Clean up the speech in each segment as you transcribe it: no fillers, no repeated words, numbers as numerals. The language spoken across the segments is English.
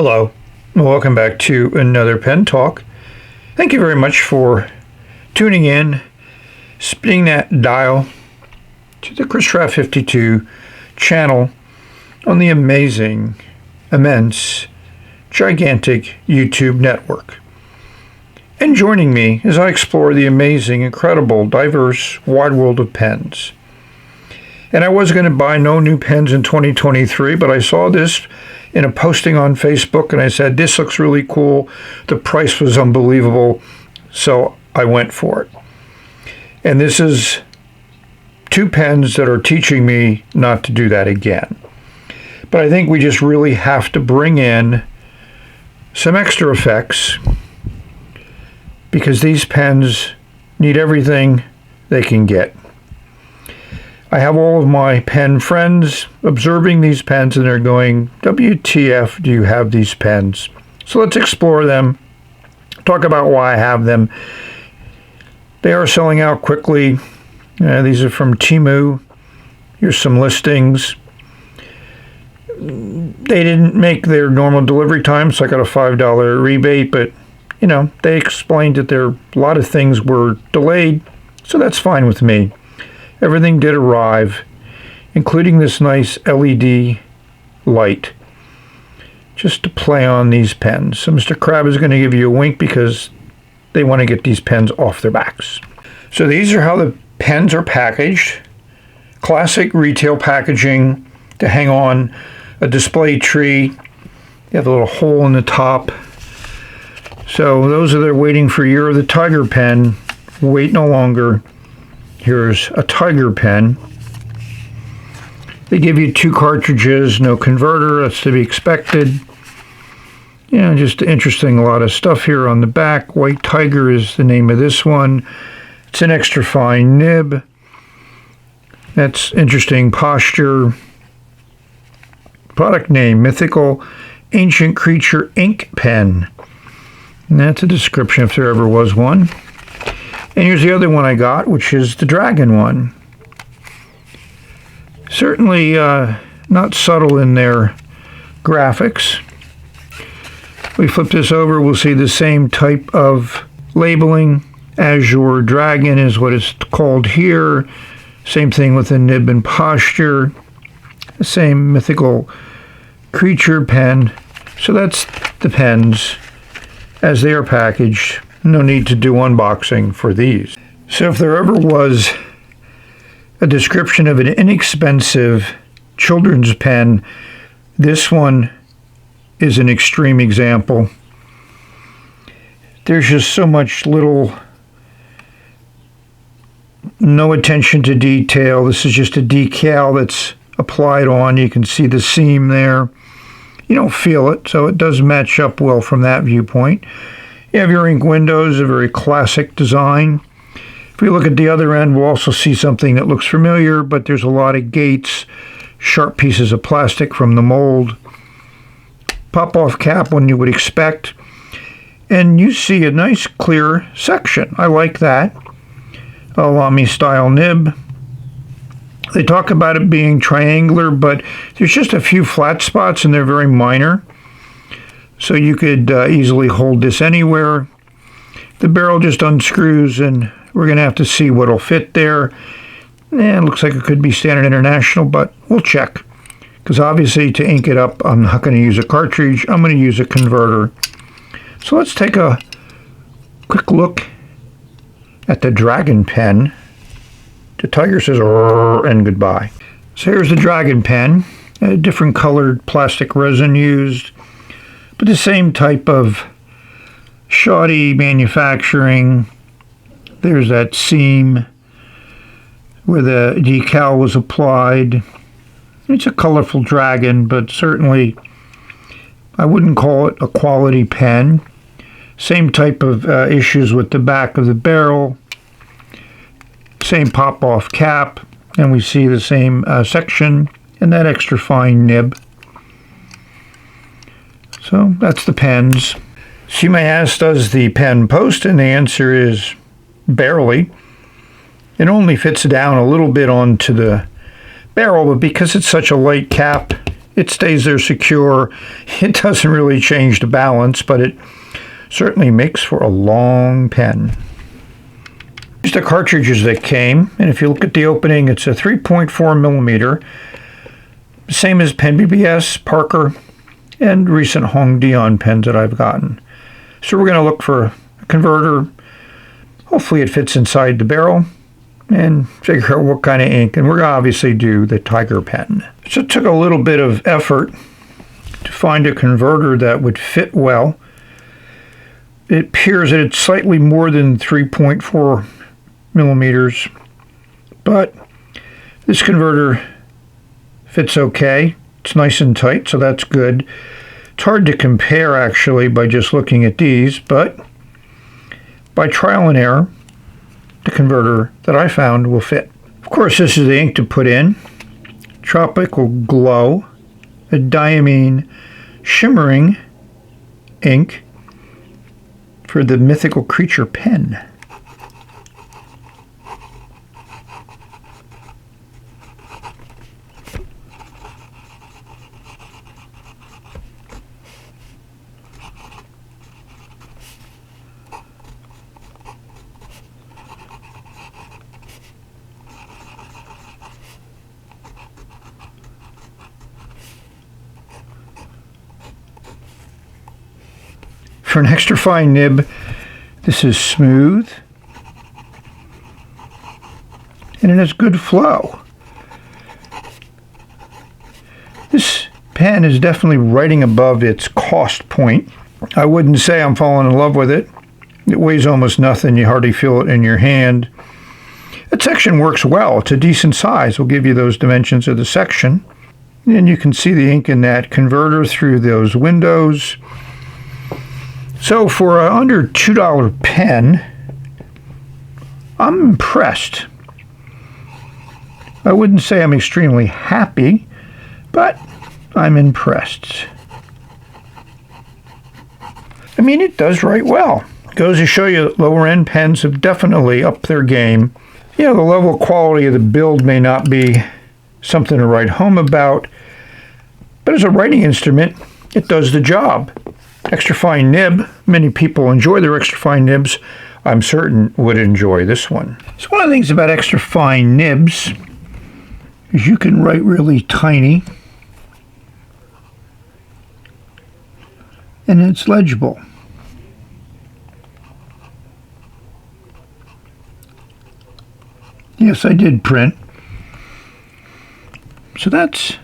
Hello, and welcome back to another Pen Talk. Thank you very much for tuning in, spinning that dial to the Christopher 52 channel on the amazing, immense, gigantic YouTube network. And joining me as I explore the amazing, incredible, diverse, wide world of pens. And I was going to buy no new pens in 2023, but I saw this in a posting on Facebook, and I said, this looks really cool. The price was unbelievable, so I went for it. And this is two pens that are teaching me not to do that again. But I think we just really have to bring in some extra effects because these pens need everything they can get. I have all of my pen friends observing these pens and they're going, WTF do you have these pens? So let's explore them, talk about why I have them. They are selling out quickly. These are from Temu. Here's some listings. They didn't make their normal delivery time, so I got a $5 rebate, but they explained that a lot of things were delayed, so that's fine with me. Everything did arrive, including this nice LED light, just to play on these pens. So Mr. Crab is going to give you a wink because they want to get these pens off their backs. So these are how the pens are packaged. Classic retail packaging to hang on a display tree. You have a little hole in the top. So those that are waiting for Year of the Tiger pen, wait no longer. Here's a Tiger pen. They give you 2 cartridges, no converter, that's to be expected. Just interesting, a lot of stuff here on the back. White Tiger is the name of this one. It's an extra fine nib. That's interesting posture. Product name, Mythical Ancient Creature Ink Pen. And that's a description if there ever was one. And here's the other one I got, which is the dragon one. Certainly not subtle in their graphics. We flip this over, we'll see the same type of labeling. Azure Dragon is what it's called here. Same thing with the nib and posture. The same Mythical Creature pen. So that's the pens as they are packaged. No need to do unboxing for these. So if there ever was a description of an inexpensive children's pen, this one is an extreme example. There's just so much no attention to detail. This is just a decal that's applied on. You can see the seam there. You don't feel it, so it does match up well from that viewpoint. You have your ink windows, a very classic design. If we look at the other end, we'll also see something that looks familiar, but there's a lot of gates, sharp pieces of plastic from the mold. Pop-off cap, one you would expect. And you see a nice clear section. I like that. A Lamy style nib. They talk about it being triangular, but there's just a few flat spots and they're very minor. So you could easily hold this anywhere. The barrel just unscrews and we're going to have to see what'll fit there. It looks like it could be standard international, but we'll check. Because obviously to ink it up, I'm not going to use a cartridge. I'm going to use a converter. So let's take a quick look at the Dragon pen. The Tiger says and goodbye. So here's the Dragon pen. A different colored plastic resin used. But the same type of shoddy manufacturing. There's that seam where the decal was applied. It's a colorful dragon, but certainly I wouldn't call it a quality pen. Same type of issues with the back of the barrel. Same pop-off cap. And we see the same section and that extra fine nib. So that's the pens. So you may ask, does the pen post? And the answer is barely. It only fits down a little bit onto the barrel, but because it's such a light cap, it stays there secure. It doesn't really change the balance, but it certainly makes for a long pen. Here's the cartridges that came, and if you look at the opening, it's a 3.4 millimeter, same as Pen BBS, Parker, and recent Hong Dion pens that I've gotten. So we're going to look for a converter. Hopefully it fits inside the barrel, and figure out what kind of ink. And we're going to obviously do the Tiger pen. So it took a little bit of effort to find a converter that would fit well. It appears that it's slightly more than 3.4 millimeters, but this converter fits okay. It's nice and tight, so that's good. It's hard to compare actually by just looking at these, but by trial and error, the converter that I found will fit. Of course, this is the ink to put in. Tropical Glow, a diamine shimmering ink for the Mythical Creature pen. For an extra fine nib, this is smooth and it has good flow. This pen is definitely writing above its cost point. I wouldn't say I'm falling in love with it. It weighs almost nothing. You hardly feel it in your hand. That section works well. It's a decent size. We'll give you those dimensions of the section. And you can see the ink in that converter through those windows. So for an under $2 pen, I'm impressed. I wouldn't say I'm extremely happy, but I'm impressed. I mean, it does write well. Goes to show you that lower end pens have definitely upped their game. Yeah, the level of quality of the build may not be something to write home about, but as a writing instrument, it does the job. Extra fine nib. Many people enjoy their extra fine nibs. I'm certain would enjoy this one. So one of the things about extra fine nibs is you can write really tiny and it's legible. Yes, I did print. So that's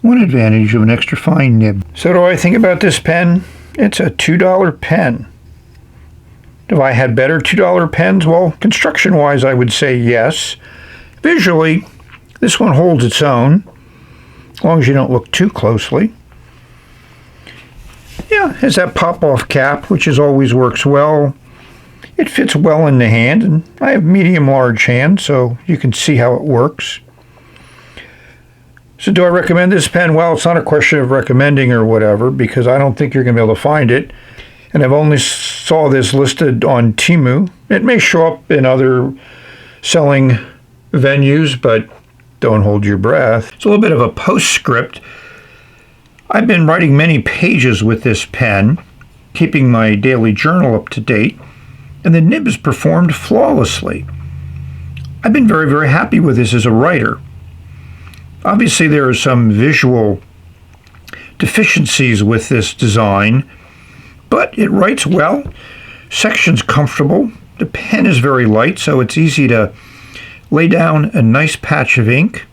one advantage of an extra fine nib. So do I think about this pen? It's a $2 pen. If I had better $2 pens, well, construction-wise, I would say yes. Visually, this one holds its own, as long as you don't look too closely. Yeah, it has that pop-off cap, which always works well. It fits well in the hand, and I have medium-large hands, so you can see how it works. So do I recommend this pen? Well, it's not a question of recommending or whatever, because I don't think you're going to be able to find it. And I've only saw this listed on Temu. It may show up in other selling venues, but don't hold your breath. It's a little bit of a postscript. I've been writing many pages with this pen, keeping my daily journal up to date, and the nib has performed flawlessly. I've been very, very happy with this as a writer. Obviously, there are some visual deficiencies with this design, but it writes well. Section's comfortable. The pen is very light, so it's easy to lay down a nice patch of ink.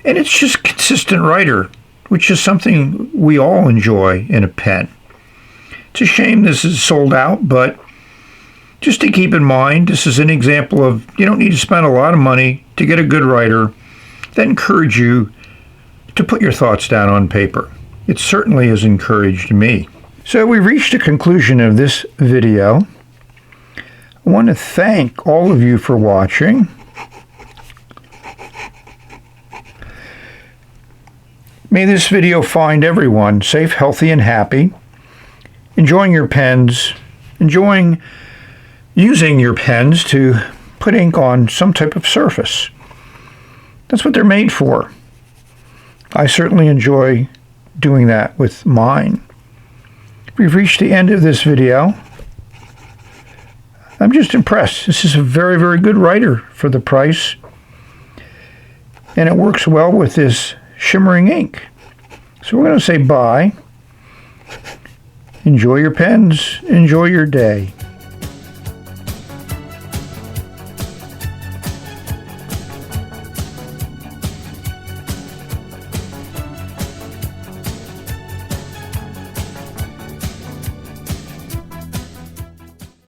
And it's just consistent writer, which is something we all enjoy in a pen. It's a shame this is sold out, but just to keep in mind, this is an example of you don't need to spend a lot of money to get a good writer that encourage you to put your thoughts down on paper. It certainly has encouraged me. So we've reached the conclusion of this video. I want to thank all of you for watching. May this video find everyone safe, healthy, and happy, enjoying your pens, enjoying using your pens to put ink on some type of surface. That's what they're made for. I certainly enjoy doing that with mine. We've reached the end of this video. I'm just impressed. This is a very, very good writer for the price. And it works well with this shimmering ink. So we're going to say bye. Enjoy your pens. Enjoy your day.